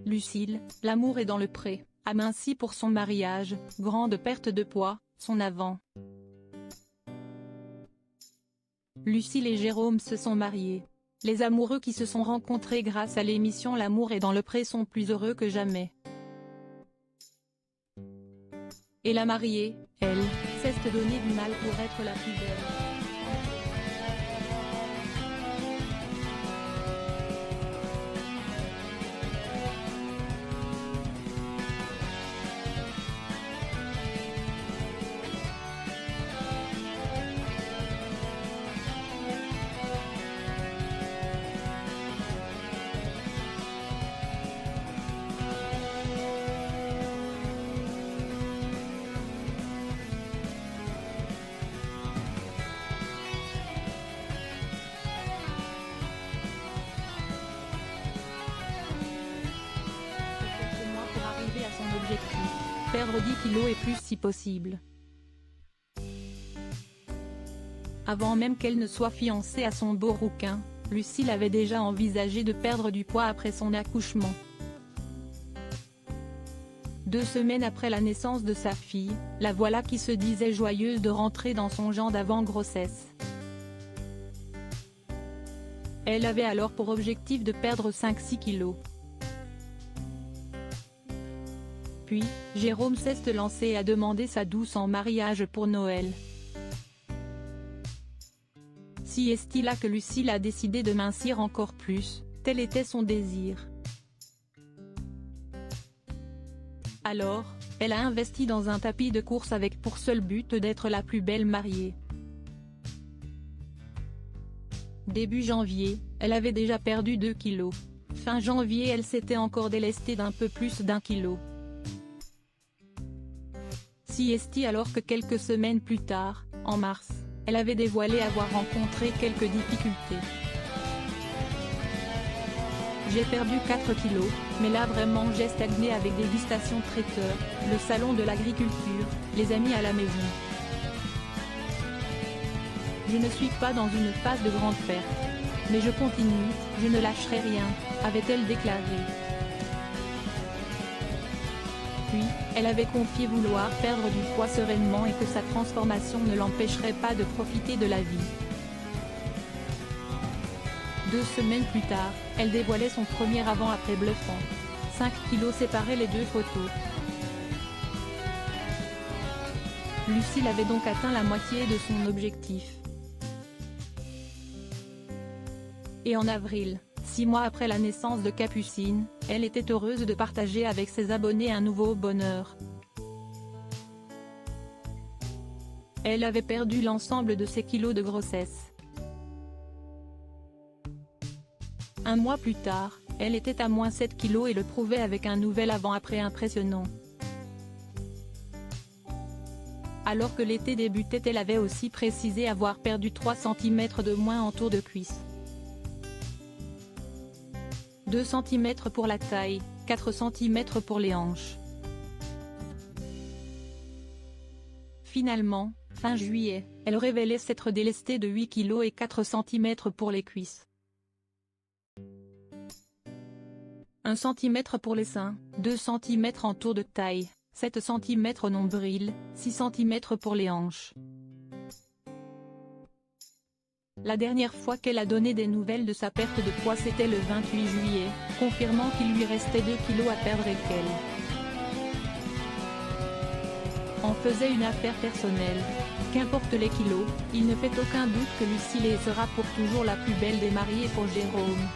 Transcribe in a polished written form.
Lucille, l'amour est dans le pré, amincie pour son mariage, grande perte de poids, son avant. Lucille et Jérôme se sont mariés. Les amoureux qui se sont rencontrés grâce à l'émission L'amour est dans le pré sont plus heureux que jamais. Et la mariée, elle, cesse de donner du mal pour être la plus belle. Objectif, perdre 10 kilos et plus si possible. Avant même qu'elle ne soit fiancée à son beau rouquin, Lucille avait déjà envisagé de perdre du poids après son accouchement. 2 semaines après la naissance de sa fille, la voilà qui se disait joyeuse de rentrer dans son genre d'avant-grossesse. Elle avait alors pour objectif de perdre 5-6 kilos. Puis, Jérôme cesse de lancer et a demandé sa douce en mariage pour Noël. Si est-il là que Lucille a décidé de mincir encore plus, tel était son désir. Alors, elle a investi dans un tapis de course avec pour seul but d'être la plus belle mariée. Début janvier, elle avait déjà perdu 2 kilos. Fin janvier, elle s'était encore délestée d'un peu plus d'1 kilo. Si est-il alors que quelques semaines plus tard, en mars, elle avait dévoilé avoir rencontré quelques difficultés. J'ai perdu 4 kilos, mais là vraiment j'ai stagné avec dégustation traiteur, le salon de l'agriculture, les amis à la maison. Je ne suis pas dans une phase de grande perte. Mais je continue, je ne lâcherai rien, avait-elle déclaré. Puis, elle avait confié vouloir perdre du poids sereinement et que sa transformation ne l'empêcherait pas de profiter de la vie. 2 semaines plus tard, elle dévoilait son premier avant-après bluffant. 5 kilos séparaient les 2 photos. Lucille avait donc atteint la moitié de son objectif. Et en avril, 6 mois après la naissance de Capucine, elle était heureuse de partager avec ses abonnés un nouveau bonheur. Elle avait perdu l'ensemble de ses kilos de grossesse. 1 mois plus tard, elle était à moins 7 kilos et le prouvait avec un nouvel avant-après impressionnant. Alors que l'été débutait, elle avait aussi précisé avoir perdu 3 cm de moins en tour de cuisse. 2 cm pour la taille, 4 cm pour les hanches. Finalement, fin juillet, elle révélait s'être délestée de 8 kg et 4 cm pour les cuisses. 1 cm pour les seins, 2 cm en tour de taille, 7 cm au nombril, 6 cm pour les hanches. La dernière fois qu'elle a donné des nouvelles de sa perte de poids c'était le 28 juillet, confirmant qu'il lui restait 2 kilos à perdre et qu'elle en faisait une affaire personnelle. Qu'importe les kilos, il ne fait aucun doute que Lucille sera pour toujours la plus belle des mariées pour Jérôme.